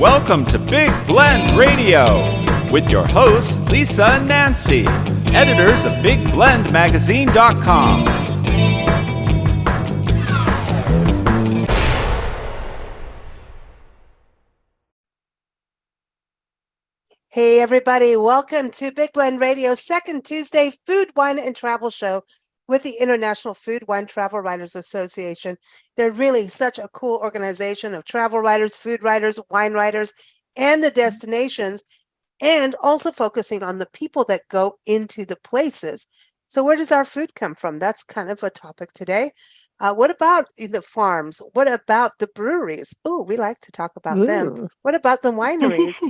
Welcome to Big Blend Radio with your hosts, Lisa and Nancy, editors of BigBlendMagazine.com. Hey everybody, welcome to Big Blend Radio's second Tuesday food, wine, and travel show with the International Food, Wine, Travel Writers Association. They're really such a cool organization of travel writers, food writers, wine writers, and the destinations, and also focusing on the people that go into the places. So where does our food come from? That's kind of a topic today. What about the farms? What about the breweries? Oh, we like to talk about them. What about the wineries?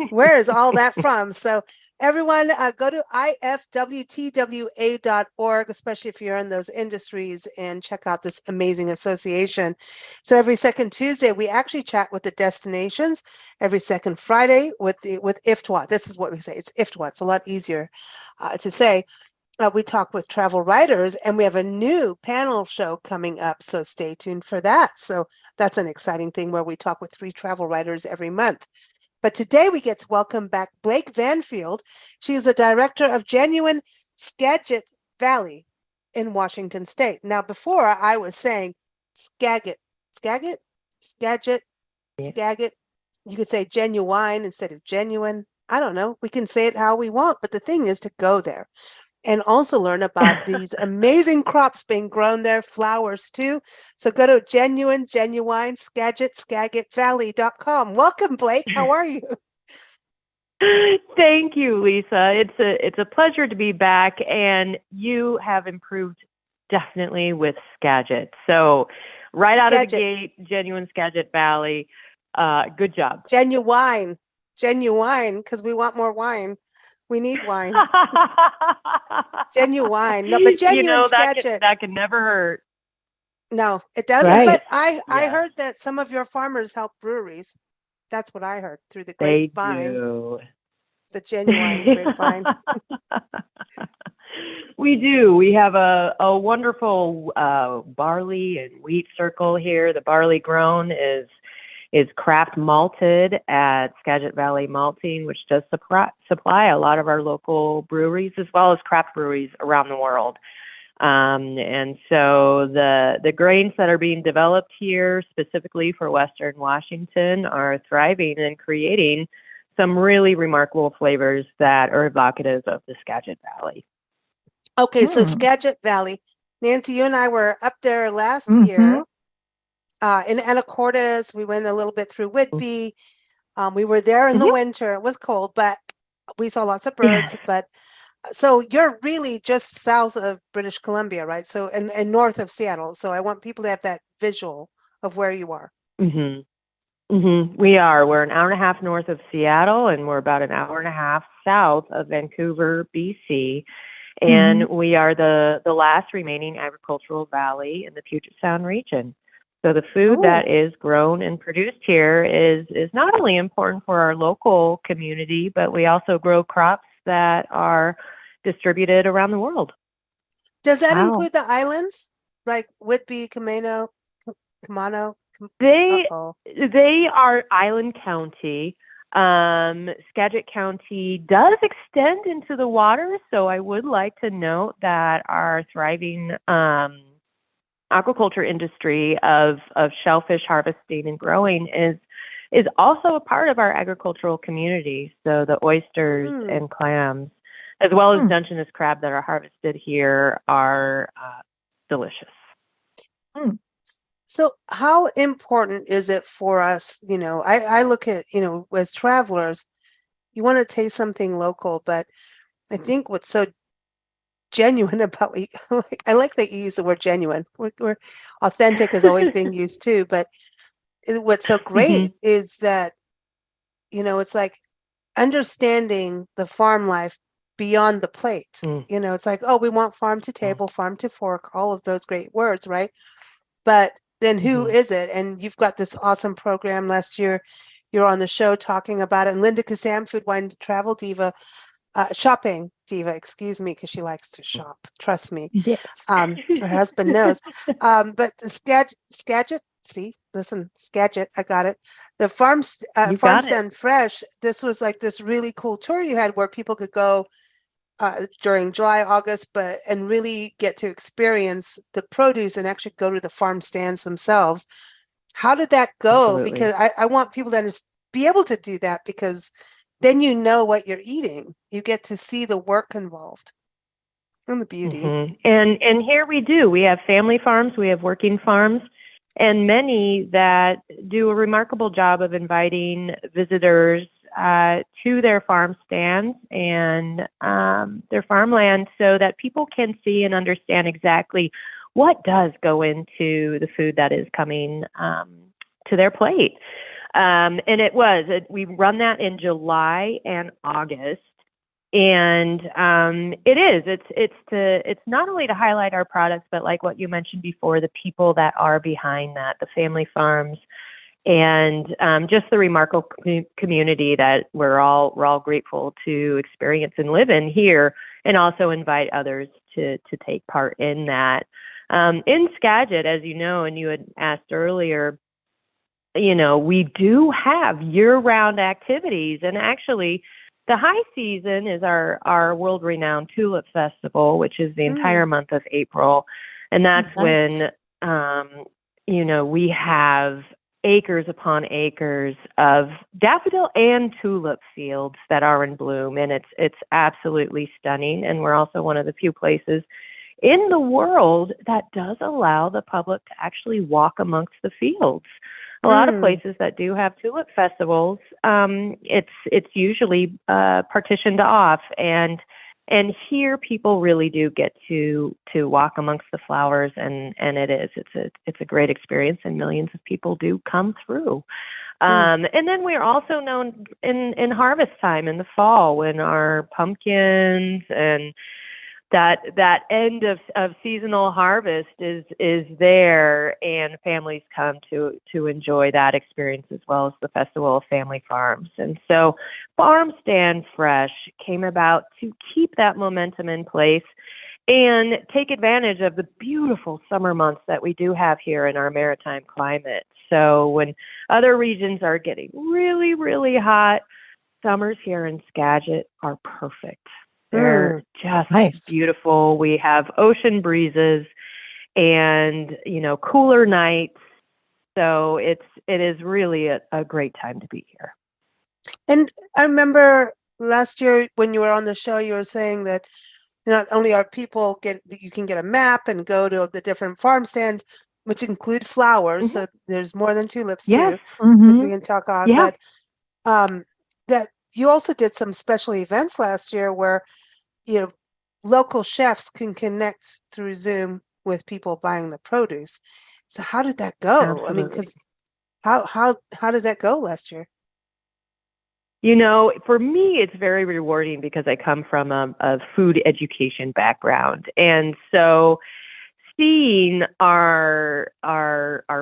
Where is all that from? So everyone, go to IFWTWA.org, especially if you're in those industries, and check out this amazing association. So every second Tuesday, we actually chat with the destinations. Every second Friday with IFWTWA. This is what we say. It's IFWTWA. It's a lot easier to say. We talk with travel writers, and we have a new panel show coming up, so stay tuned for that. So that's an exciting thing where we talk with 3 travel writers every month. But today we get to welcome back Blake Vanfield. She is the director of Genuine-Skagit-Valley in Washington State. Now, before I was saying Skagit. You could say genuine instead of genuine. I don't know. We can say it how we want, but the thing is to go there and also learn about these amazing crops being grown there, flowers too. So go to genuine-skagit-valley.com. Welcome, Blake. How are you? Thank you, Lisa. It's a pleasure to be back, and you have improved definitely with Skagit. So right out of the gate, Genuine Skagit Valley. Good job. Genuine, because we want more wine. We need wine. Genuine. No, but genuine Skagit. That can never hurt. No, it doesn't. Right. But I heard that some of your farmers help breweries. That's what I heard through the grapevine. They do. The genuine grapevine. We do. We have a wonderful barley and wheat circle here. The barley grown is craft malted at Skagit Valley Malting, which does supply a lot of our local breweries as well as craft breweries around the world. And so the grains that are being developed here specifically for Western Washington are thriving and creating some really remarkable flavors that are evocative of the Skagit Valley. Okay, so Skagit Valley. Nancy, you and I were up there last year. In Anacortes, we went a little bit through Whitby. We were there in the winter. It was cold, but we saw lots of birds. But so you're really just south of British Columbia, right? So and north of Seattle. So I want people to have that visual of where you are. We are. We're an hour and a half north of Seattle, and we're about an hour and a half south of Vancouver, BC. And we are the last remaining agricultural valley in the Puget Sound region. So the food that is grown and produced here is not only important for our local community, but we also grow crops that are distributed around the world. Does that include the islands, like Whitby, Camano? They are island county. Skagit County does extend into the water, so I would like to note that our thriving aquaculture industry of shellfish harvesting and growing is also a part of our agricultural community. So the oysters and clams, as well as Dungeness crab that are harvested here, are delicious. So how important is it for us? You know, I look at, as travelers, you want to taste something local, but I think what's so genuine about I like that you use the word genuine. We're authentic is always being used too, but what's so great is that it's like understanding the farm life beyond the plate. It's like, oh, we want farm to table, farm to fork, all of those great words, right? But then who is it? And you've got this awesome program. Last year you're on the show talking about it, and Linda Kazam, food, wine, travel diva, shopping diva, excuse me, because she likes to shop. Trust me. Yes. Her husband knows. But the Skagit, I got it. the You farm got it. stand fresh. This was like this really cool tour you had where people could go during July, August, and really get to experience the produce and actually go to the farm stands themselves. How did that go? Absolutely. Because I want people to be able to do that, because then you know what you're eating. You get to see the work involved and the beauty. And here we do. We have family farms, we have working farms, and many that do a remarkable job of inviting visitors to their farm stands and their farmland so that people can see and understand exactly what does go into the food that is coming to their plate. And we run that in July and August. And it's not only to highlight our products, but like what you mentioned before, the people that are behind that, the family farms, and just the remarkable community that we're all grateful to experience and live in here, and also invite others to take part in that. In Skagit, as you know, and you had asked earlier, we do have year-round activities, and actually the high season is our world-renowned Tulip Festival, which is the entire month of April. And that's when, we have acres upon acres of daffodil and tulip fields that are in bloom. And it's absolutely stunning. And we're also one of the few places in the world that does allow the public to actually walk amongst the fields. A lot of places that do have tulip festivals, it's usually partitioned off, and here people really do get to walk amongst the flowers, and it's a great experience, and millions of people do come through. And then we're also known in harvest time in the fall, when our pumpkins and that end of seasonal harvest is there, and families come to enjoy that experience, as well as the Festival of Family Farms. And so Farm Stand Fresh came about to keep that momentum in place and take advantage of the beautiful summer months that we do have here in our maritime climate. So when other regions are getting really, really hot, summers here in Skagit are perfect. They're just beautiful. We have ocean breezes and, cooler nights. So it is really a great time to be here. And I remember last year when you were on the show, you were saying that not only are people you can get a map and go to the different farm stands, which include flowers. So there's more than tulips too, which we can talk on. But that you also did some special events last year where local chefs can connect through Zoom with people buying the produce. So how did that go? Absolutely. I mean, because how did that go last year? For me, it's very rewarding because I come from a food education background, and so seeing our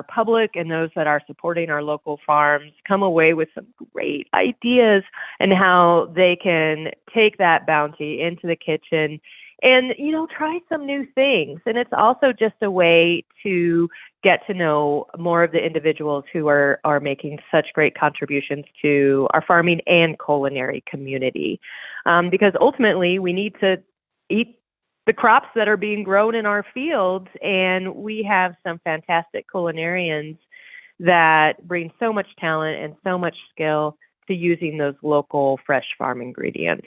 public and those that are supporting our local farms come away with some great ideas and how they can take that bounty into the kitchen and, try some new things. And it's also just a way to get to know more of the individuals who are making such great contributions to our farming and culinary community. Because ultimately we need to eat the crops that are being grown in our fields, and we have some fantastic culinarians that bring so much talent and so much skill to using those local fresh farm ingredients.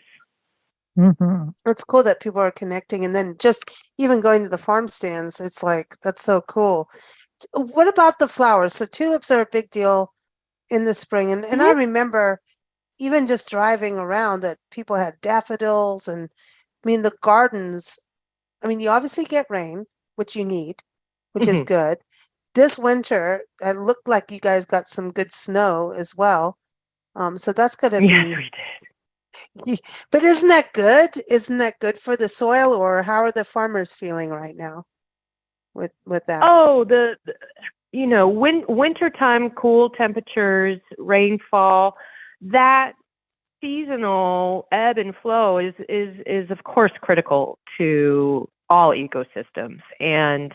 It's cool that people are connecting, and then just even going to the farm stands, it's like, that's so cool. What about the flowers? So tulips are a big deal in the spring, and I remember even just driving around that people had daffodils, and I mean the gardens. I mean, you obviously get rain, which you need, which is good. This winter, it looked like you guys got some good snow as well. So that's going to Yes, we did. But isn't that good? Isn't that good for the soil, or how are the farmers feeling right now with that? Oh, wintertime, cool temperatures, rainfall, that seasonal ebb and flow is of course critical to all ecosystems. And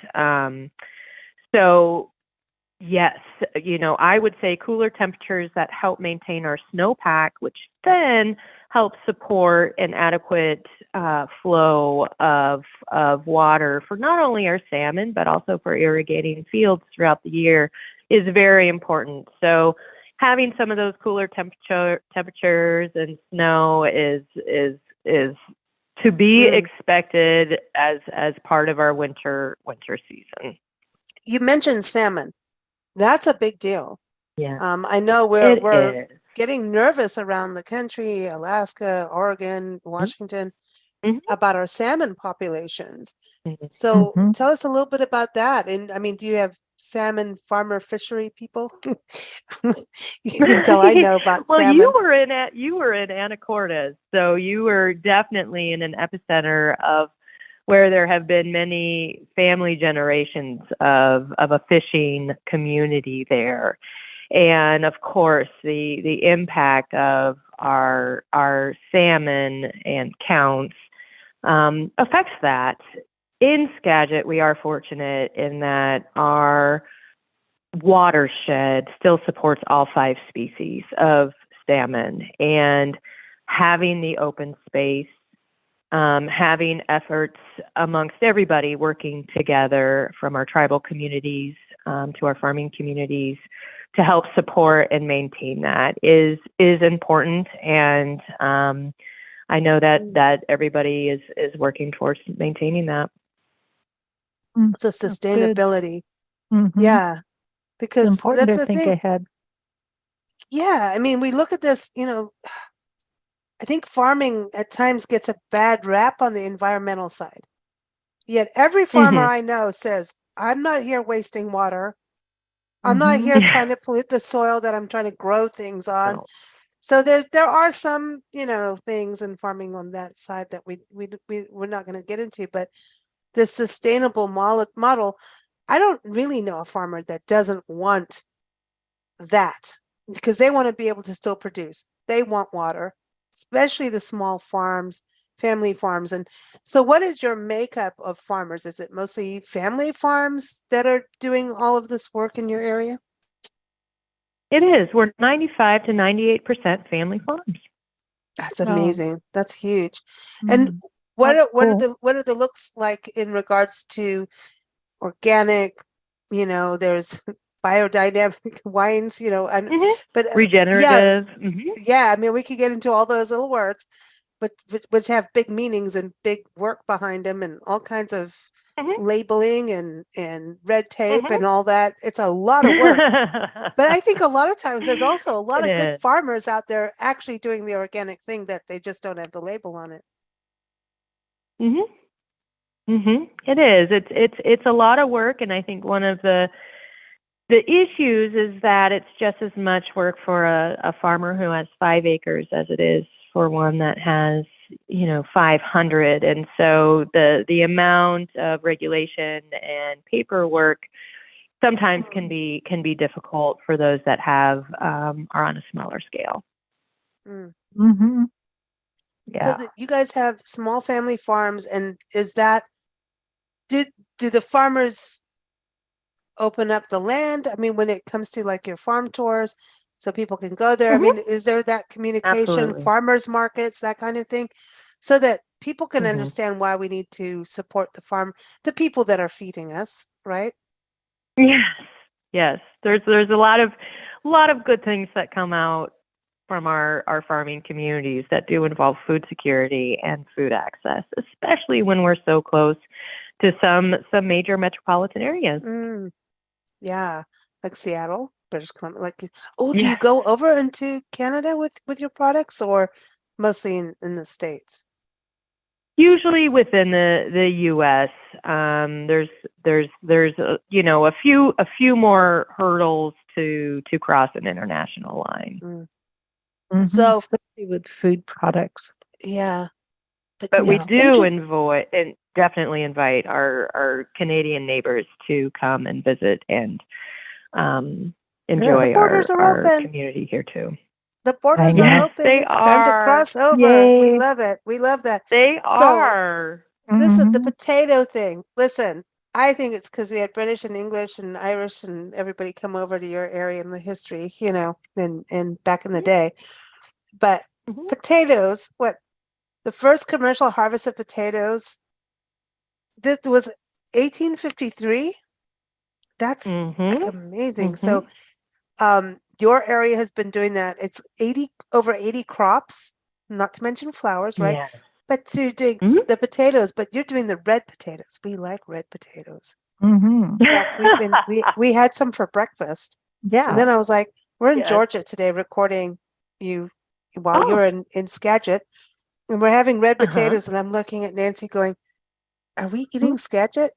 so Yes, I would say cooler temperatures that help maintain our snowpack, which then helps support an adequate flow of water for not only our salmon but also for irrigating fields throughout the year, is very important. So having some of those cooler temperatures and snow is to be expected as part of our winter season. You mentioned salmon. That's a big deal. Yeah. I know we're getting nervous around the country, Alaska, Oregon, Washington, about our salmon populations. So tell us a little bit about that. And I mean, do you have salmon farmer fishery people? You can tell I know about salmon. You were in Anacortes, so you were definitely in an epicenter of where there have been many family generations of a fishing community there. And of course, the impact of our salmon and counts affects that. In Skagit, we are fortunate in that our watershed still supports all 5 species of salmon, and having the open space, having efforts amongst everybody working together, from our tribal communities to our farming communities, to help support and maintain that is important. And I know that everybody is working towards maintaining that. So sustainability. Yeah, because it's important that's to the think thing. ahead. Yeah, I mean, we look at this, I think farming at times gets a bad rap on the environmental side. Yet every farmer I know says, I'm not here wasting water. I'm not here trying to pollute the soil that I'm trying to grow things on. No. So there are some, things in farming on that side that we're not going to get into, but the sustainable model, I don't really know a farmer that doesn't want that, because they want to be able to still produce. They want water, especially the small farms, family farms. And so what is your makeup of farmers? Is it mostly family farms that are doing all of this work in your area? It is. We're 95 to 98% family farms. That's amazing. That's huge. And what are the looks like in regards to organic, there's biodynamic wines, and but regenerative. Yeah, I mean, we could get into all those little words, but which have big meanings and big work behind them, and all kinds of labeling and red tape and all that. It's a lot of work. But I think a lot of times there's also a lot of good farmers out there actually doing the organic thing that they just don't have the label on it. It is. It's a lot of work, and I think one of the issues is that it's just as much work for a farmer who has 5 acres as it is for one that has 500, and so the amount of regulation and paperwork sometimes can be difficult for those that are on a smaller scale. Yeah. So you guys have small family farms, and is that do the farmers open up the land? I mean, when it comes to like your farm tours, so people can go there. I mean, is there that communication, farmers markets, that kind of thing, so that people can understand why we need to support the people that are feeding us, right? Yes. There's a lot of good things that come out from our farming communities that do involve food security and food access, especially when we're so close to some major metropolitan areas. Yeah, like Seattle, British Columbia. Do you go over into Canada with your products, or mostly in the States? Usually within the U.S. There's a few more hurdles to cross an international line. So especially with food products. Yeah. But we do definitely invite our Canadian neighbors to come and visit and enjoy our community here too. The borders are open. It's time to cross over. Yay. We love it. We love that. They are. Listen, the potato thing. Listen, I think it's because we had British and English and Irish and everybody come over to your area in the history, and back in the day. But Mhm. potatoes, the first commercial harvest of potatoes, this was 1853. That's like Mhm. amazing. Mhm. So, your area has been doing that. It's over 80 crops, not to mention flowers, right? Yeah. But to doing Mhm. the potatoes, but you're doing the red potatoes. We like red potatoes. Mm-hmm. In fact, we had some for breakfast. And then Yeah. I was like, we're in Yes. Georgia today recording you while Oh. you're in Skagit, and we're having red Uh-huh. potatoes, and I'm looking at Nancy going, are we Mm-hmm. eating Skagit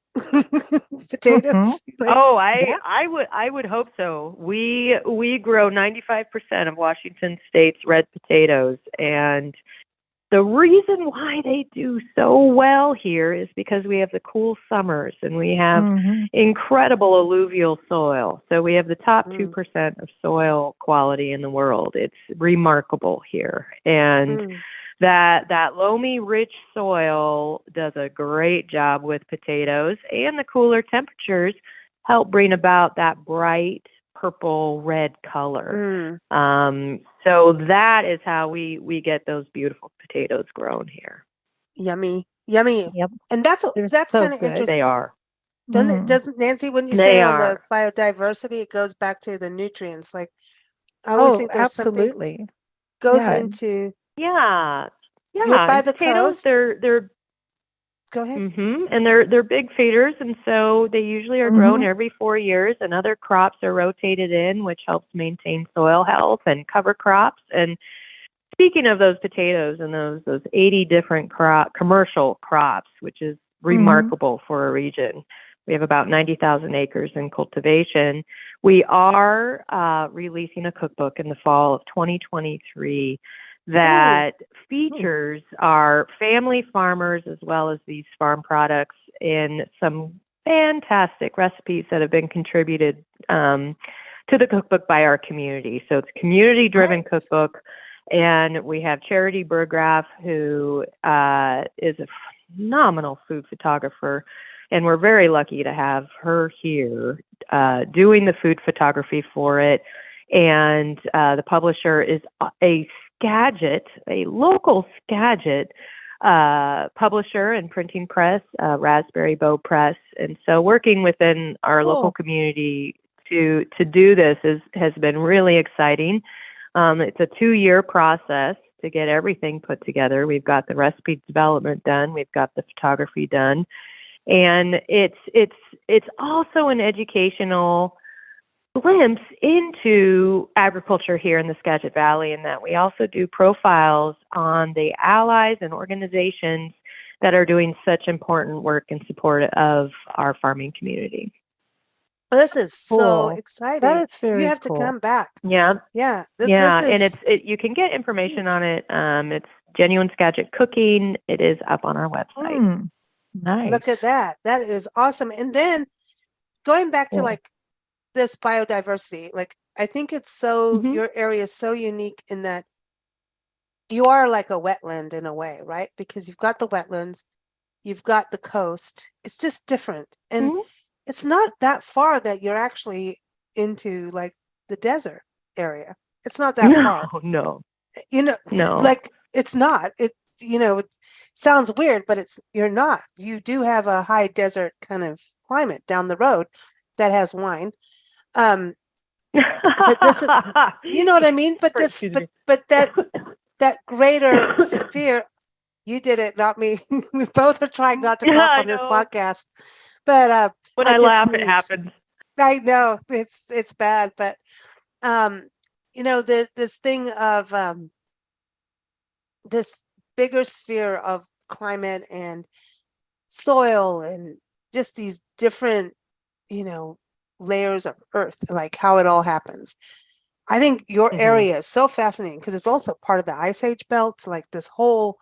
potatoes? Like, Oh, Yeah. I would hope so. We grow 95% of Washington State's red potatoes, and the reason why they do so well here is because we have the cool summers and we have Mm-hmm. incredible alluvial soil. So we have the top mm, 2% of soil quality in the world. It's remarkable here. And mm, that loamy rich soil does a great job with potatoes, and the cooler temperatures help bring about that bright purple red color. mm. So that is how we get those beautiful potatoes grown here. Yummy, yummy. Yep. And They're that's so kind of good. They interesting. are. Mm. Doesn't Nancy, when you say They on the are. biodiversity, it goes back to the nutrients. Like, I always Oh, think there's something absolutely. goes Yeah. into, Yeah. you're Yeah. by And the potatoes, coast. they're Go ahead. and they're big feeders, and so they usually are grown Mm-hmm. every 4 years, and other crops are rotated in, which helps maintain soil health and cover crops. And speaking of those potatoes and those 80 different commercial crops, which is Mm-hmm. remarkable for a region. We have about 90,000 acres in cultivation. We are releasing a cookbook in the fall of 2023 Ooh, that features our family farmers as well as these farm products in some fantastic recipes that have been contributed to the cookbook by our community. So it's a community-driven nice. cookbook, and we have Charity Burgraff, who is a phenomenal food photographer, and we're very lucky to have her here doing the food photography for it. And the publisher is a local Skagit publisher and printing press, Raspberry Bow Press. And so working within our local Cool. community to do this has been really exciting. It's a 2-year process to get everything put together. We've got the recipe development done. We've got the photography done. And it's also an educational glimpse into agriculture here in the Skagit Valley, in that we also do profiles on the allies and organizations that are doing such important work in support of our farming community. This is so Cool. That exciting. is You very have to cool. come back. Yeah, Yeah, this yeah, and is you can get information on it. It's Genuine Skagit Cooking. It is up on our website. Mm. look at Nice. that. That is awesome. And then going back to Cool. like this biodiversity, like I think Mm-hmm. your area is so unique in that you are like a wetland in a way, right? Because you've got the wetlands, you've got the coast. It's just different. And Mm-hmm. it's not that far that you're actually into like the desert area. It's not that No, far. no, no. Like it's not. It sounds weird, but you're not. You do have a high desert kind of climate down the road that has wine. Um, but this is, you know what I mean? But Excuse me. but that greater sphere, you did it, not me. We both are trying not to cough I on this know. podcast. But When I I did laugh, it sneeze. happens. I know it's bad, but this thing of this bigger sphere of climate and soil and just these different, you know, layers of earth, like how it all happens. I think your Mm-hmm. area is so fascinating because it's also part of the Ice Age belt, like this whole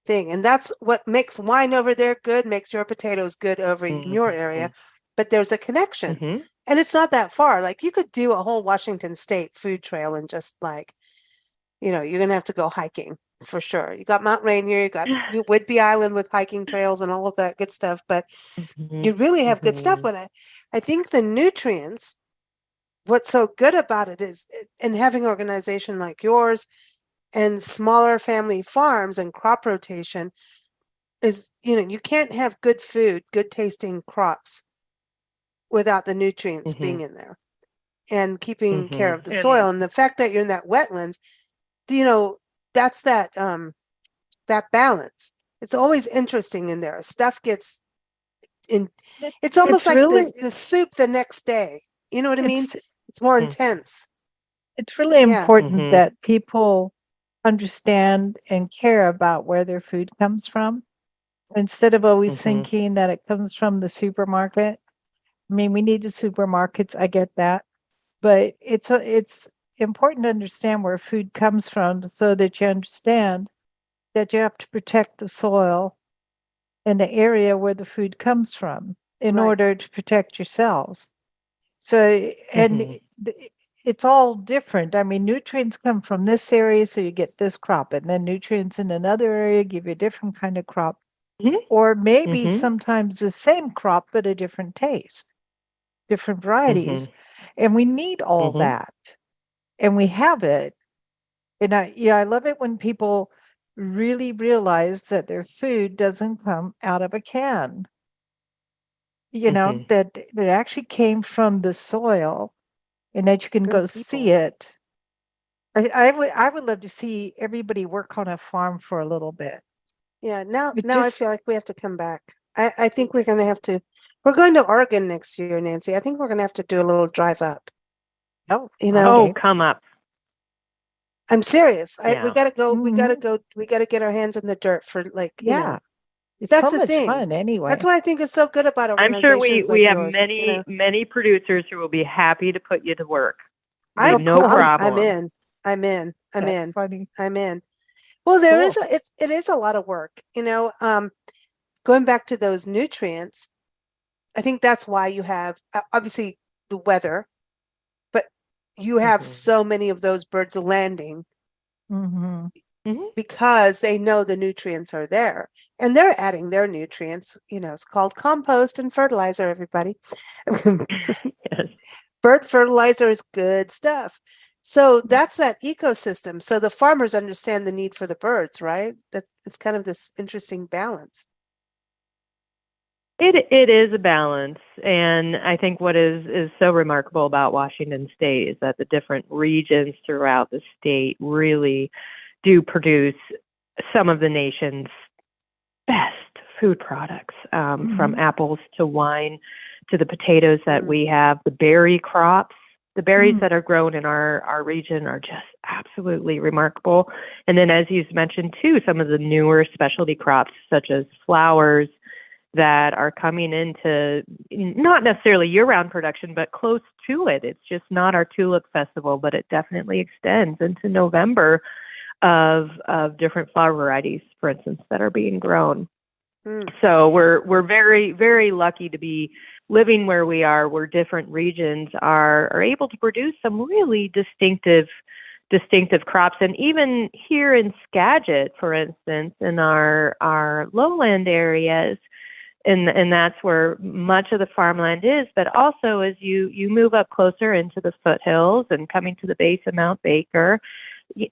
thing. And that's what makes wine over there good, makes your potatoes good over in your area. But there's a connection. Mm-hmm. And it's not that far. Like you could do a whole Washington State food trail and just like, you're going to have to go hiking. for sure. You got Mount Rainier, you got Whidbey Island with hiking trails and all of that good stuff, but you really have good stuff with it. I think the nutrients, what's so good about it is, and having an organization like yours and smaller family farms and crop rotation is, you can't have good food, good tasting crops without the nutrients being in there and keeping care of the soil. And the fact that you're in that wetlands, that's that balance. It's always interesting in there. Stuff gets in. It's almost like really, the soup the next day. You know what I mean? It's more intense. It's really important that people understand and care about where their food comes from, instead of always thinking that it comes from the supermarket. I mean, we need the supermarkets. I get that, but it's important to understand where food comes from, so that you understand that you have to protect the soil and the area where the food comes from in order to protect yourselves. So, and it's all different. I mean, nutrients come from this area, so you get this crop, and then nutrients in another area give you a different kind of crop, or maybe sometimes the same crop, but a different taste, different varieties. And we need all that, and we have it. And I love it when people really realize that their food doesn't come out of a can, that it actually came from the soil, and that you can go see it. I would love to see everybody work on a farm for a little bit. Yeah, now I feel like we have to come back. I think we're going to have to. We're going to Oregon next year, Nancy. I think we're going to have to do a little drive up. Oh, come up. I'm serious. We got to go. We got to go. We got to get our hands in the dirt for It's that's so the much thing. fun anyway. That's what I think is so good about I'm organizations. sure we like have yours, many producers who will be happy to put you to work. No problem. I'm in. Funny. I'm in. Well, it is a lot of work, going back to those nutrients. I think that's why you have obviously the weather, but you have so many of those birds landing because they know the nutrients are there, and they're adding their nutrients. It's called compost and fertilizer, everybody. Yes. Bird fertilizer is good stuff. So that's that ecosystem. So the farmers understand the need for the birds, right? It's kind of this interesting balance. It is a balance, and I think what is so remarkable about Washington State is that the different regions throughout the state really do produce some of the nation's best food products, from apples to wine to the potatoes that we have, the berry crops. The berries that are grown in our region are just absolutely remarkable. And then, as you mentioned too, some of the newer specialty crops, such as flowers, that are coming into not necessarily year-round production, but close to it. It's just not our tulip festival, but it definitely extends into November of different flower varieties, for instance, that are being grown. So we're very, very lucky to be living where we are, where different regions are able to produce some really distinctive crops. And even here in Skagit, for instance, in our lowland areas, and that's where much of the farmland is, but also as you move up closer into the foothills and coming to the base of Mount Baker,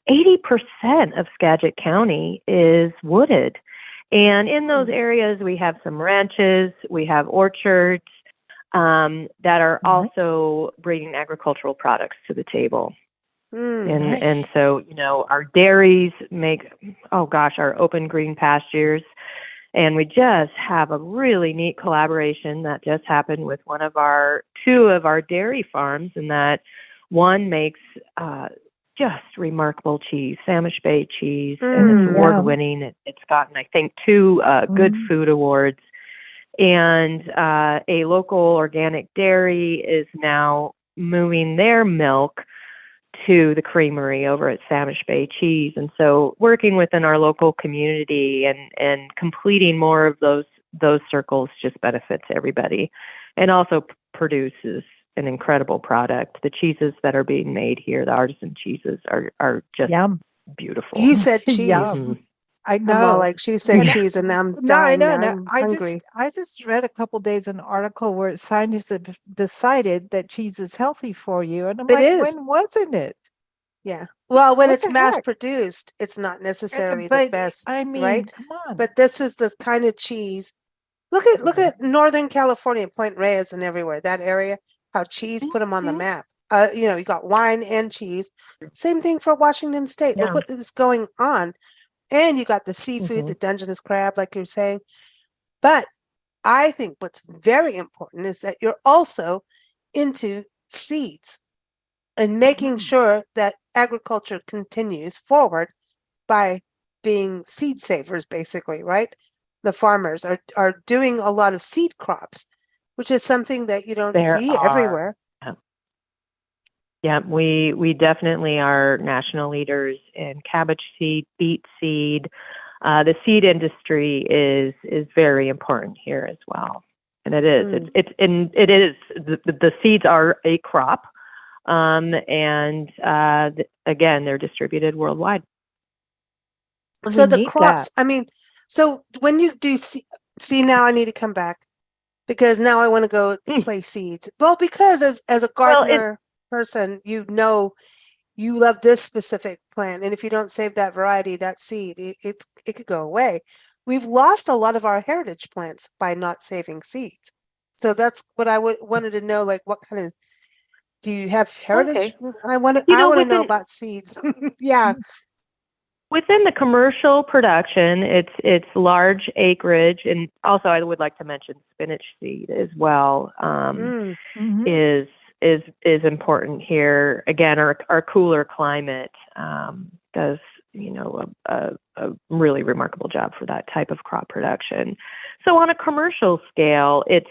80% of Skagit County is wooded. And in those areas, we have some ranches, we have orchards that are also bringing agricultural products to the table. And so, our dairies make, our open green pastures. And we just have a really neat collaboration that just happened with two of our dairy farms, and that one makes just remarkable cheese, Samish Bay cheese, and it's award-winning. It's gotten, I think, 2 Good Food Awards. And a local organic dairy is now moving their milk to the creamery over at Samish Bay Cheese. And so working within our local community and completing more of those circles just benefits everybody, and also produces an incredible product. The cheeses that are being made here, the artisan cheeses, are just beautiful. You said cheese. Yum. I I'm all know. like, she said cheese, and I'm No, I dying know. now. No, I'm hungry. I just read a couple days an article where scientists have decided that cheese is healthy for you, and I'm It like, is. when wasn't it? Yeah. Well, when What it's the mass heck? produced, it's not necessarily the But best, I right? mean, come on. But this is the kind of cheese. Look at Northern California, Point Reyes and everywhere. That area, how cheese put them on the Mhm. map. You got wine and cheese. Same thing for Washington State. Look Yeah. what is going on. And you got the seafood, the Mhm. Dungeness crab, like you're saying. But I think what's very important is that you're also into seeds and making sure that agriculture continues forward by being seed savers, basically, right? The farmers are doing a lot of seed crops, which is something that you don't There see are. everywhere. Yeah, we definitely are national leaders in cabbage seed, beet seed. The seed industry is very important here as well, and it is. The seeds are a crop, and again, they're distributed worldwide. So the need crops, that. I mean, so when you do see now I need to come back because now I want to go play seeds. Well, because as a gardener person, you love this specific plant, and if you don't save that variety, that seed, it could go away. We've lost a lot of our heritage plants by not saving seeds. So that's what I wanted to know. Like, what kind of do you have heritage? Okay. I want to know within about seeds. Yeah. within the commercial production, it's large acreage, and also I would like to mention spinach seed as well. Mhm. Is important here. Again, our cooler climate does a really remarkable job for that type of crop production. So on a commercial scale, it's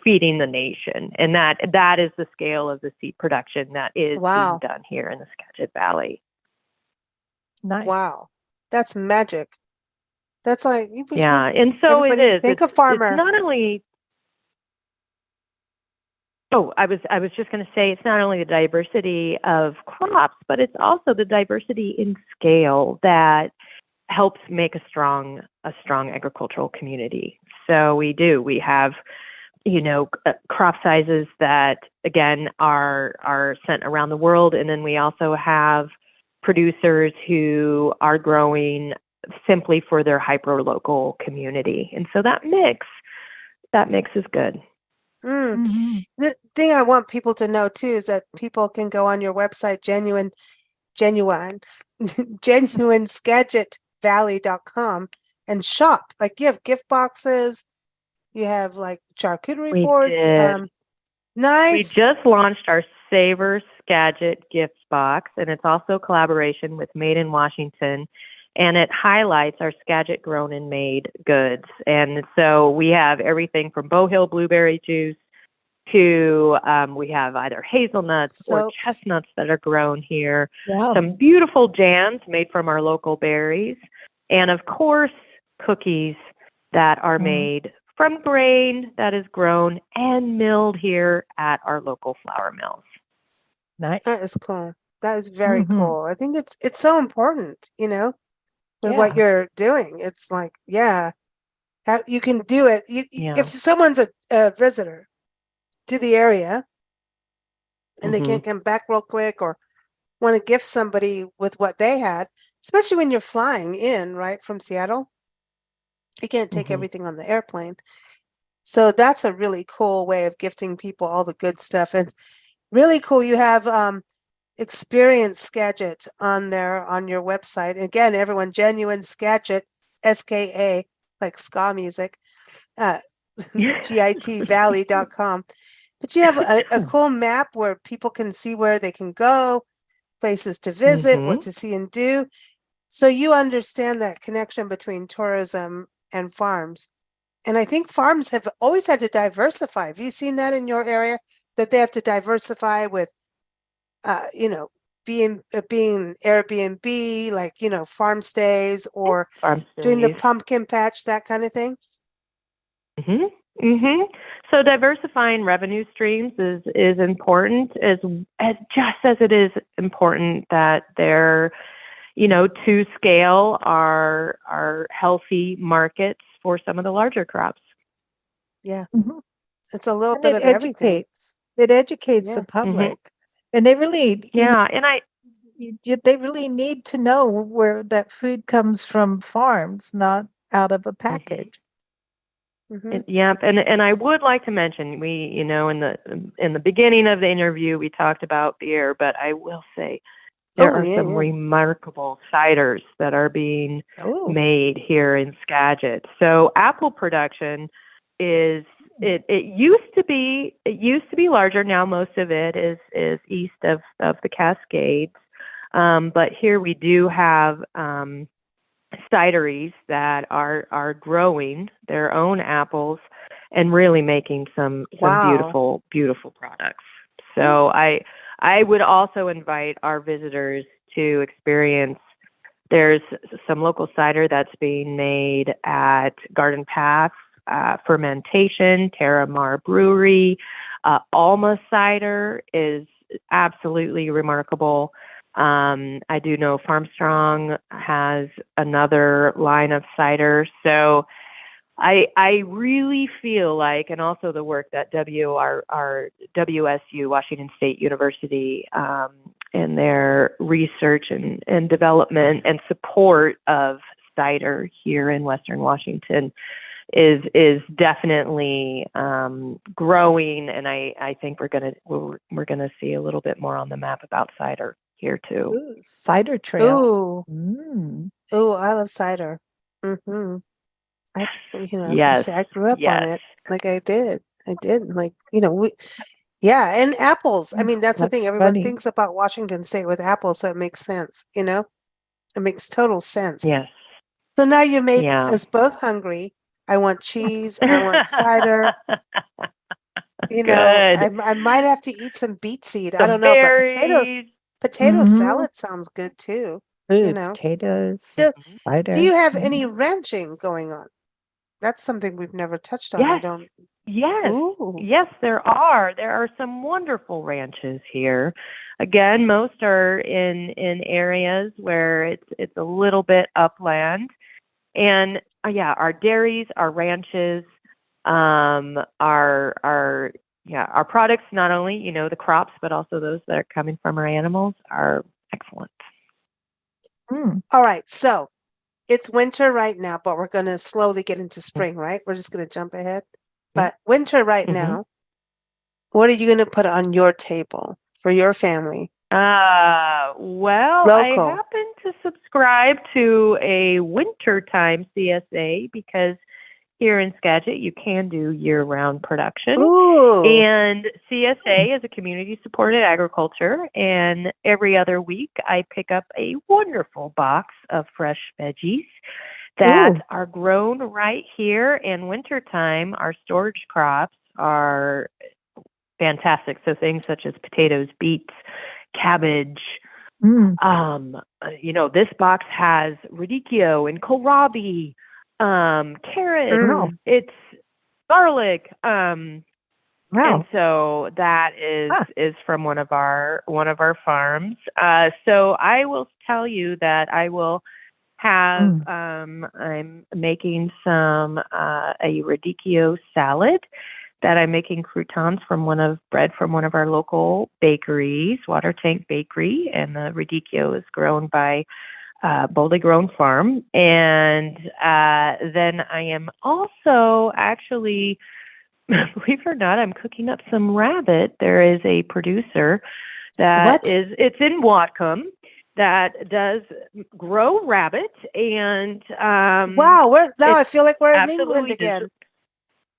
feeding the nation, and that is the scale of the seed production that is Wow. being done here in the Skagit Valley. Nice. Wow. That's magic. That's like Yeah, and so it everybody is. think a It's farmer. not only. Oh, I was just going to say it's not only the diversity of crops, but it's also the diversity in scale that helps make a strong agricultural community. So we have crop sizes that again are sent around the world, and then we also have producers who are growing simply for their hyper-local community, and so that mix is good. Mhm. The thing I want people to know too is that people can go on your website, genuine-skagit-valley.com and shop. Like, you have gift boxes, you have like charcuterie We boards. did. We Nice. just launched our Savor Skagit gift box, and it's also a collaboration with Made in Washington, and it highlights our Skagit grown and made goods. And so we have everything from Bow Hill blueberry juice to we have either hazelnuts or Soaps. chestnuts that are grown here, Wow. some beautiful jams made from our local berries, and of course, cookies that are made from grain that is grown and milled here at our local flour mills. Nice. That is cool. That is very cool. I think it's so important, with what Yeah. you're doing. It's like, yeah, you can do it. Yeah. If someone's a visitor to the area and they can't come back real quick or want to gift somebody with what they had, especially when you're flying in, right, from Seattle, you can't take everything on the airplane. So that's a really cool way of gifting people all the good stuff. And really cool. You have Experience Skagit on there on your website. Again, everyone, genuine Skagit, SKA, like ska music, GITvalley.com. But you have a cool map where people can see where they can go, places to visit, what to see and do. So you understand that connection between tourism and farms. And I think farms have always had to diversify. Have you seen that in your area, that they have to diversify with, being Airbnb, like, farm stays or doing the pumpkin patch, that kind of thing? So diversifying revenue streams is important as just as it is important that there to scale our healthy markets for some of the larger crops. Yeah. Mhm. It's a little And bit it of everything. educates Yeah. the public. And they really, they really need to know where that food comes from farms, not out of a package. Yep, and I would like to mention, we, in the beginning of the interview, we talked about beer, but I will say there are some remarkable ciders that are being made here in Skagit. So apple production it used to be larger. Now most of it is east of the Cascades, but here we do have cideries that are growing their own apples and really making some beautiful products. So I would also invite our visitors to experience. There's some local cider that's being made at Garden Path Fermentation, Terramar Brewery. Alma cider is absolutely remarkable. I do know Farmstrong has another line of cider. So I really feel like, and also the work that our WSU, Washington State University, and their research and development and support of cider here in Western Washington is definitely growing, and I think we're gonna see a little bit more on the map about cider here too. Ooh, cider trail. Oh, I love cider. Mm-hmm. I was gonna say I grew up on it. Like I did. Like, and apples. I mean, that's the thing. Everyone thinks about Washington State with apples, so it makes sense, It makes total sense. Yes. So now you made us both hungry. I want cheese. I want cider. I might have to eat some beet seed. I don't know, but potato salad sounds good too. Potatoes. So, cider. do you have any ranching going on? That's something we've never touched on. Yes. Ooh. Yes, there are. There are some wonderful ranches here. Again, most are in areas where it's a little bit upland. And our dairies, our ranches, our products, not only, the crops, but also those that are coming from our animals are excellent. All right. So it's winter right now, but we're going to slowly get into spring, right? We're just going to jump ahead. But winter right now, what are you going to put on your table for your family? Well, Local. I happen to subscribe to a wintertime CSA because here in Skagit, you can do year-round production. Ooh. And CSA is a community-supported agriculture, and every other week I pick up a wonderful box of fresh veggies that are grown right here. In wintertime, our storage crops are fantastic. So things such as potatoes, beets, cabbage. This box has radicchio and kohlrabi, carrots. It's garlic. And so that is from one of our farms. So I will tell you that I will have I'm making some a radicchio salad that I'm making croutons from one of our local bakeries, Water Tank Bakery, and the radicchio is grown by Boldly Grown Farm. And then I am also actually, believe it or not, I'm cooking up some rabbit. There is a producer it's in Whatcom that does grow rabbit, and wow, I feel like we're in England again.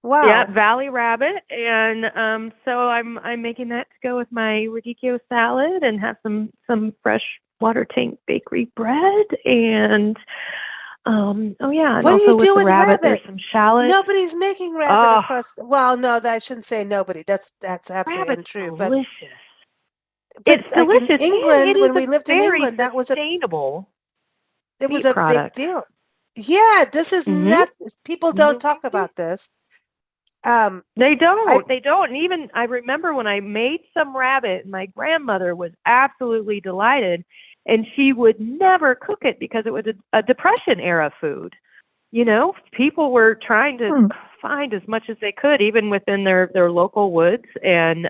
Wow. Yeah, Valley rabbit, and so I'm making that to go with my radicchio salad and have some fresh Water Tank Bakery bread, and and what also do you do with the rabbit? There's some shallot. Nobody's making rabbit across. Well, no, I shouldn't say nobody. That's absolutely Rabbit's untrue. Delicious. But it's delicious. In England, when we lived in England, that was sustainable. It was a big deal. Yeah, this is not. People don't talk about this. They don't. And even I remember when I made some rabbit, my grandmother was absolutely delighted. and she would never cook it because it was a Depression era food. People were trying to find as much as they could, even within their local woods. And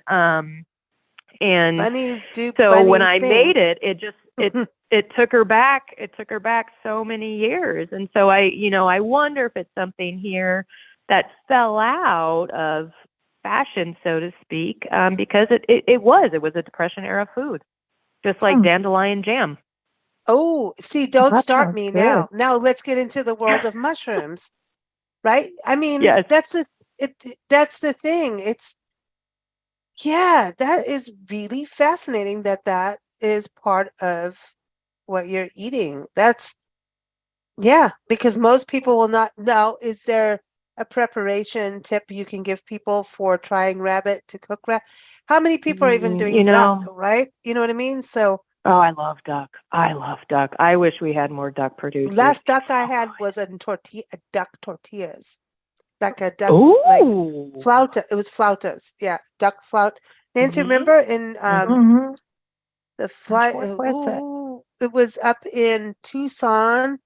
bunnies do so bunnies when I made things. it took her back. It took her back so many years. And so I wonder if it's something here that fell out of fashion, so to speak, because it was a Depression era food, just like dandelion jam. Oh, see, don't That start sounds me good. now. Now let's get into the world of mushrooms, right? I mean, Yes. that's the thing. That is really fascinating that is part of what you're eating. Because most people will not know. Is there a preparation tip you can give people for trying rabbit to cook rabbit? How many people are even doing duck, right? You know what I mean? So, oh, I love duck. I wish we had more duck producers. last duck I had was a duck tortillas. Like a duck, Ooh. like flauta. It was flautas. Yeah, duck flout. Nancy, remember in the fly? It was up in Tucson.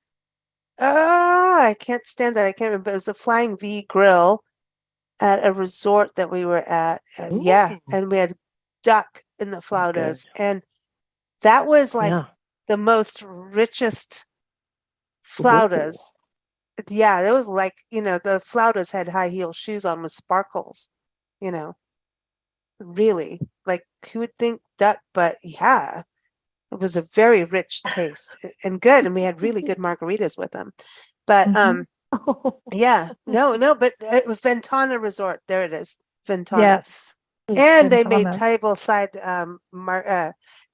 Oh, I can't stand that. I can't remember. It was a Flying V grill at a resort that we were at. And and we had duck in the flautas. And that was like the most richest flautas. Yeah, it was like, the flautas had high heel shoes on with sparkles, really. Like, who would think duck? But yeah, it was a very rich taste and good. And we had really good margaritas with them. But but it was Ventana Resort. There it is. Ventana. Yes. And they made tableside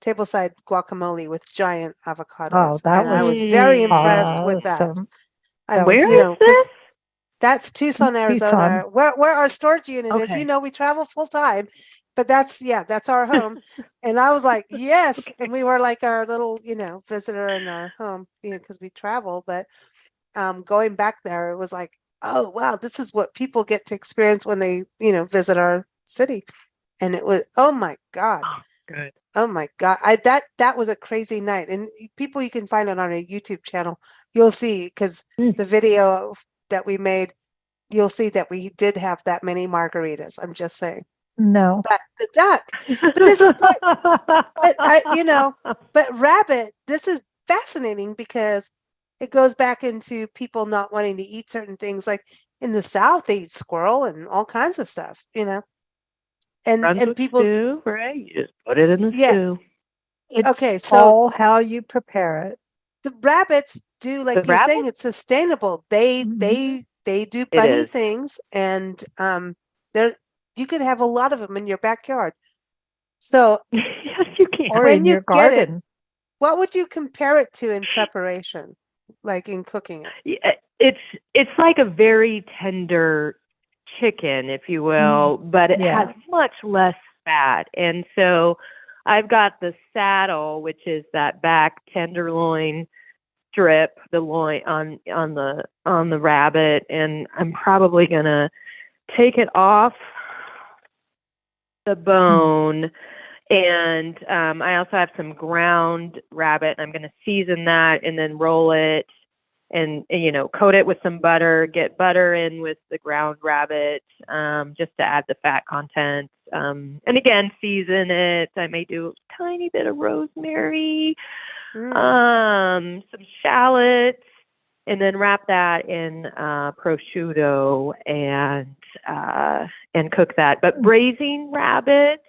guacamole with giant avocados. Oh, that I was was very impressed with that. Where is this? That's Tucson, Arizona, where our storage unit is. We travel full time, but that's our home. And I was like, yes. And we were like our little, visitor in our home, because we travel. But going back there, it was like, oh, wow, this is what people get to experience when they, visit our city. And it was, oh my God. Oh, good. Oh my God. That was a crazy night. And people, you can find it on a YouTube channel. You'll see, because the video that we made, you'll see that we did have that many margaritas. I'm just saying. No. But the duck. But this is but rabbit, this is fascinating because it goes back into people not wanting to eat certain things. Like in the South, they eat squirrel and all kinds of stuff, And people stew, right? You just put it in the stew. It's all how you prepare it. The rabbits do, like you're saying, it's sustainable. They do bunny things, and you could have a lot of them in your backyard. So yes, you can. Or in your garden. What would you compare it to in preparation, like in cooking it? It's like a very tender chicken, if you will, but it has much less fat. And so I've got the saddle, which is that back tenderloin strip, the loin on the rabbit, and I'm probably gonna take it off the bone. And I also have some ground rabbit. I'm gonna season that and then roll it and coat it with some butter, get butter in with the ground rabbit, just to add the fat content. And again, season it. I may do a tiny bit of rosemary, some shallots, and then wrap that in prosciutto and cook that. But braising rabbit,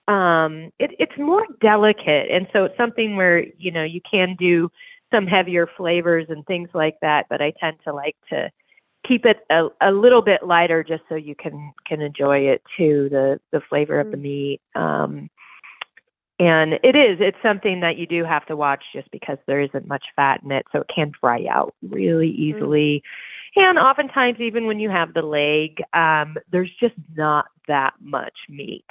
it's more delicate, and so it's something where you can do some heavier flavors and things like that, but I tend to like to keep it a little bit lighter just so you can enjoy it too, the flavor of the meat. And it's something that you do have to watch just because there isn't much fat in it, so it can dry out really easily. And oftentimes, even when you have the leg, there's just not that much meat.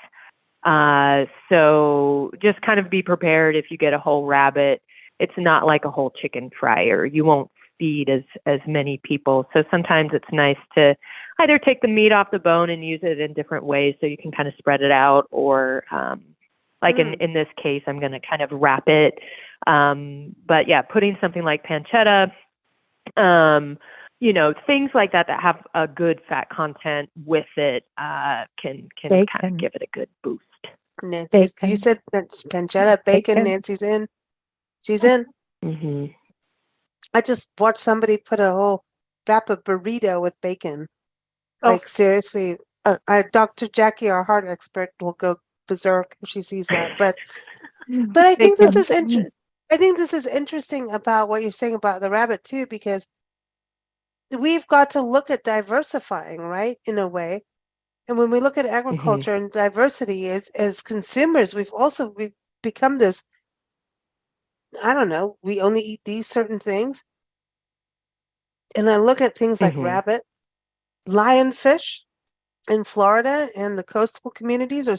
So just kind of be prepared if you get a whole rabbit. It's not like a whole chicken fryer. You won't feed as many people. So sometimes it's nice to either take the meat off the bone and use it in different ways so you can kind of spread it out, or Like in this case, I'm going to kind of wrap it. But yeah, putting something like pancetta, things like that have a good fat content with it, can kind of give it a good boost. Nancy, you said pancetta, bacon. Nancy's in. She's in. Mm-hmm. I just watched somebody put wrap a burrito with bacon. Like seriously, Dr. Jackie, our heart expert, will go berserk if she sees that. But I think this is interesting. I think this is interesting about what you're saying about the rabbit too, because we've got to look at diversifying, right, in a way. And when we look at agriculture and diversity as consumers, we've become this, I don't know, we only eat these certain things. And I look at things like rabbit, lionfish in Florida, and the coastal communities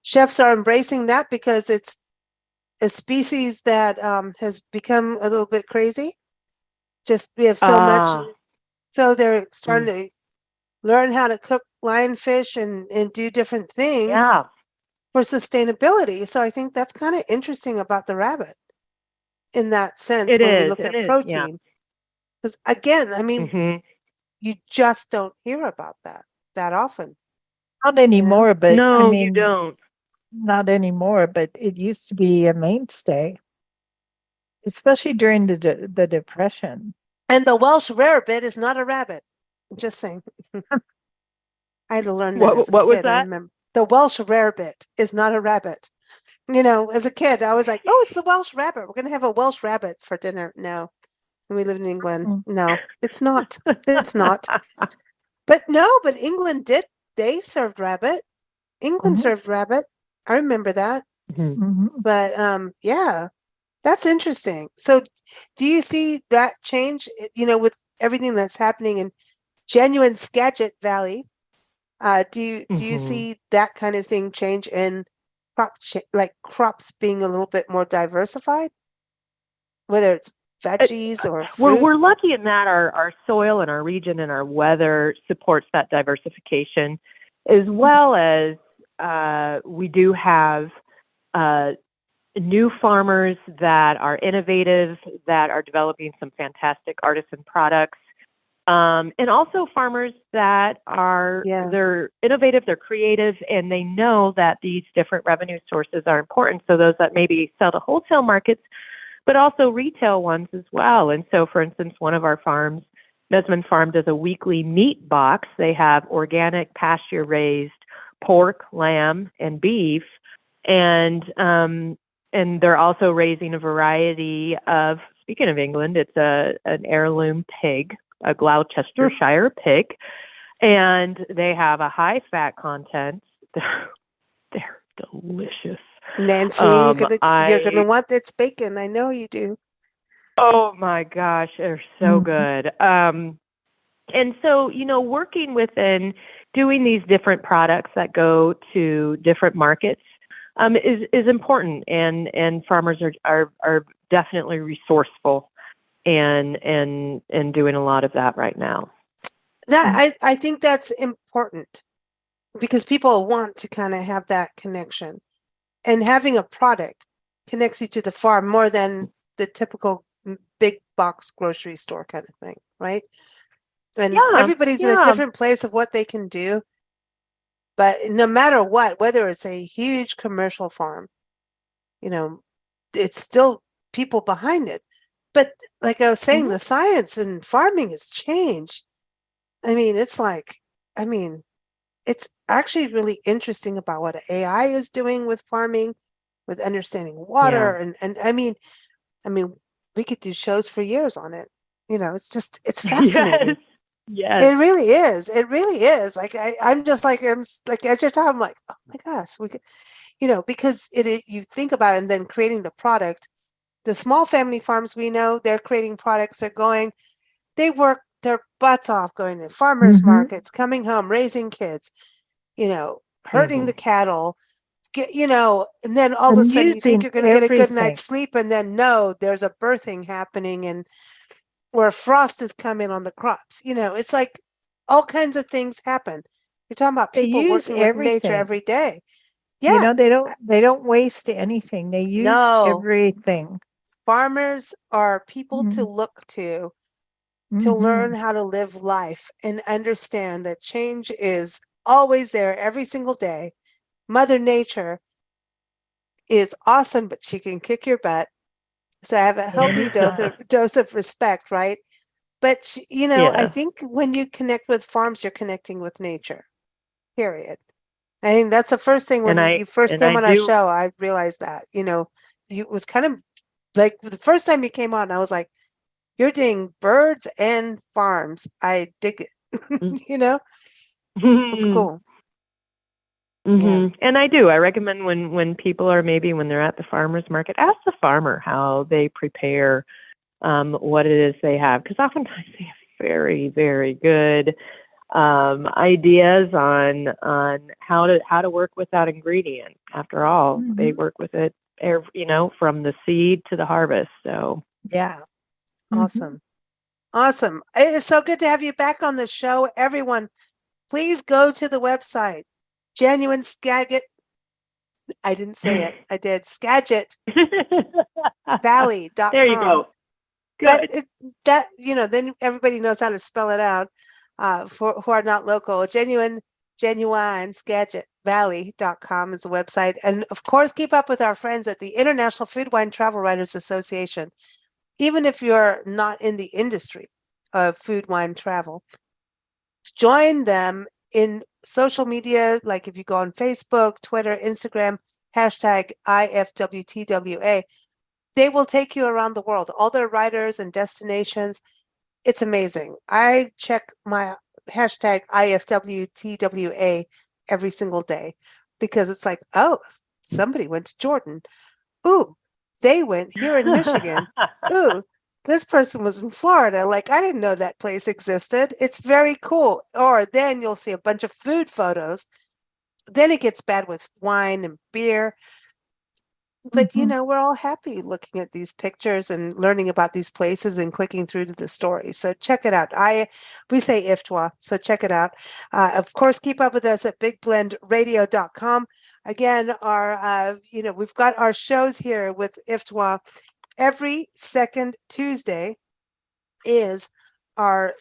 chefs are embracing that because it's a species that has become a little bit crazy. Just we have so much, so they're starting to learn how to cook lionfish and do different things for sustainability. So I think that's kind of interesting about the rabbit in that sense when we look at protein. Because again, I mean, you just don't hear about that often. Not anymore, but no, I mean, you don't. Not anymore, but it used to be a mainstay, especially during the Depression. And the Welsh rarebit is not a rabbit. I'm just saying. I had to learn that as a what kid. Was that? I remember. The Welsh rarebit is not a rabbit. As a kid, I was like, oh, it's the Welsh rabbit. We're going to have a Welsh rabbit for dinner. No. And we live in England. No, it's not. It's not. But England did. They served rabbit. England served rabbit. I remember that. But yeah, that's interesting. So do you see that change, with everything that's happening in genuine Skagit-Valley? Do you see that kind of thing change in crops being a little bit more diversified, whether it's veggies or fruit? We're lucky in that our soil and our region and our weather supports that diversification, as well as we do have new farmers that are innovative, that are developing some fantastic artisan products. And also farmers that they're innovative, they're creative, and they know that these different revenue sources are important. So those that maybe sell to wholesale markets, but also retail ones as well. And so, for instance, one of our farms, Mesman Farm, does a weekly meat box. They have organic, pasture-raised pork, lamb, and beef. And they're also raising a variety of, speaking of England, it's an heirloom pig, a Gloucestershire pig, and they have a high fat content. They're delicious. Nancy, you're gonna want its bacon. I know you do. Oh my gosh, they're so good. And so, working within doing these different products that go to different markets is important, and farmers are definitely resourceful and doing a lot of that right now. That I think that's important because people want to kind of have that connection, and having a product connects you to the farm more than the typical big box grocery store kind of thing, right? And everybody's in a different place of what they can do. But no matter what, whether it's a huge commercial farm, it's still people behind it. But like I was saying, the science in farming has changed. It's actually really interesting about what AI is doing with farming, with understanding water. And we could do shows for years on it. It's fascinating. Yes. It really is. It really is. Like I'm just like as you're talking, I'm like, oh my gosh, we could, because you think about it, and then creating the product. The small family farms we know, they're creating products. They work their butts off going to farmers markets, coming home, raising kids, herding the cattle, and then all of a sudden you think you're going to get a good night's sleep, and then no, there's a birthing happening, and where frost has come in on the crops. It's like all kinds of things happen. You're talking about people working with nature every day. Yeah. You know, they don't waste anything. They use No. everything. Farmers are people to Mhm. look to Mhm. learn how to live life and understand that change is always there every single day. Mother Nature is awesome, but she can kick your butt. So I have a healthy dose of respect, right? But you know, I Yeah. think when you connect with farms, you're connecting with nature. Period. I think that's the first thing And when I you first and I came on our do. show, I realized that, you know, you it was kind of like the first time you came on, I was like, you're doing birds and farms. I dig it. You know, it's cool. Yeah. And I do. I recommend when people are maybe when they're at the farmers market, ask the farmer how they prepare what it is they have, because oftentimes they have very, very good ideas on how to work with that ingredient. After all, they work with it, you know, from the seed to the harvest. So Yeah. Awesome. Awesome. It's so good to have you back on the show. Everyone, please go to the website, genuine skagit. I didn't say it. I did. skagit-valley.com. There you go. But Good. that, you know, then everybody knows how to spell it out for who are not local. genuine-skagit-valley.com is the website. And of course, keep up with our friends at the International Food, Wine, Travel Writers Association. Even if you're not in the industry of food, wine, travel, join them in social media. Like if you go on Facebook, Twitter, Instagram, hashtag IFWTWA, they will take you around the world, all their writers and destinations. It's amazing. I check my hashtag IFWTWA every single day because it's like, oh, somebody went to Jordan. Ooh, they went here in Michigan. Ooh, this person was in Florida. Like, I didn't know that place existed. It's very cool. Or then you'll see a bunch of food photos. Then it gets bad with wine and beer. But, you know, we're all happy looking at these pictures and learning about these places and clicking through to the story. So check it out. We say IFWTWA, so check it out. Of course, keep up with us at bigblendradio.com. Again, we've got our shows here with IFWTWA. Every second Tuesday is our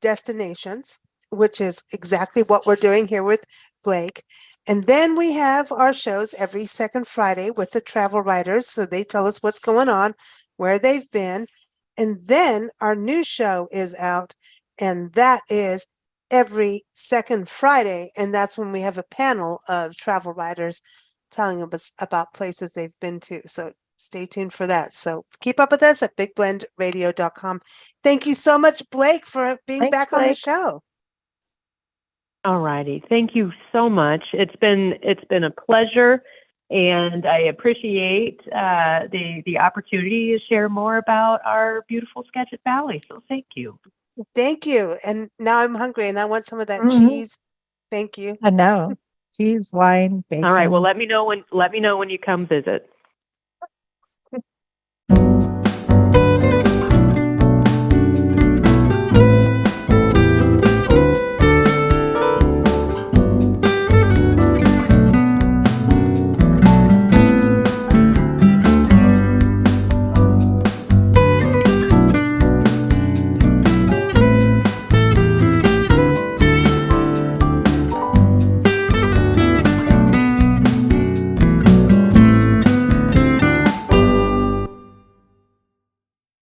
destinations, which is exactly what we're doing here with Blake. And then we have our shows every second Friday with the travel writers. So they tell us what's going on, where they've been. And then our new show is out, and that is every second Friday. And that's when we have a panel of travel writers telling us about places they've been to. So stay tuned for that. So keep up with us at bigblendradio.com. Thank you so much, Blake, for being Thanks, back on the Blake. show. All righty. Thank you so much. It's been a pleasure, and I appreciate the opportunity to share more about our beautiful Skagit Valley. So thank you. Thank you. And now I'm hungry and I want some of that cheese. Thank you. I know. Cheese, wine, bacon. All right. Well, let me know when you come visit.